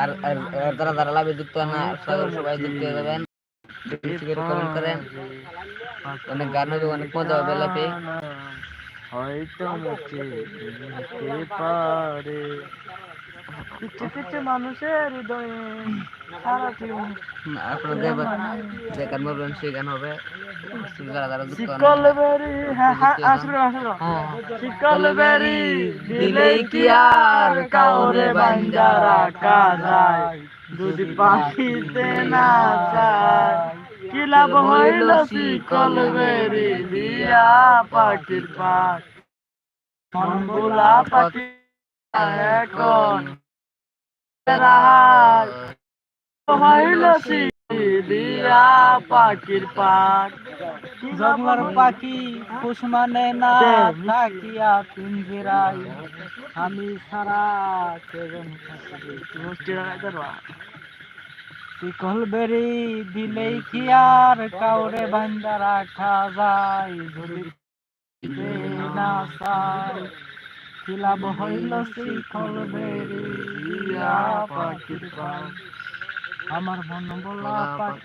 আর যারা যারা লাভে যুক্ত না সবাই যুক্ত হয়ে যাবেন, বেশি করে কমেন্ট করেন, অনেক গান হবে, অনেক মজা হবে লাইফে। হয়তো নিতে পারে কিছু কিছু মানুষের হৃদয়ে সারাদিন আপনারা যে গান বলবেন সেই গান হবে। যারা যারা যুক্ত হন শিকল বেরি, হ্যাঁ আসলে শিকল বেরি দিলে কি আর কাউরে বান্ধা রাখা যায়, যদি পাখিতে না যায় কি লাভ হইল শিকল বেরি দিয়া পাখির পাখ, মনগুলা পাখি এখন হইল দিয়া পাখির পাখ। জঙ্গলার পাখি খুশ মানে না থাকিয়া পিঞ্জিরাই, আমি সারা শিকল বেরি দিলেই কি আর কাউরে বান্ধা রাখা যায়, যদি না চাই কি লাভ হইল শিকল বেরি দিয়া পাখির পাখ, আমার মন বলা পাখি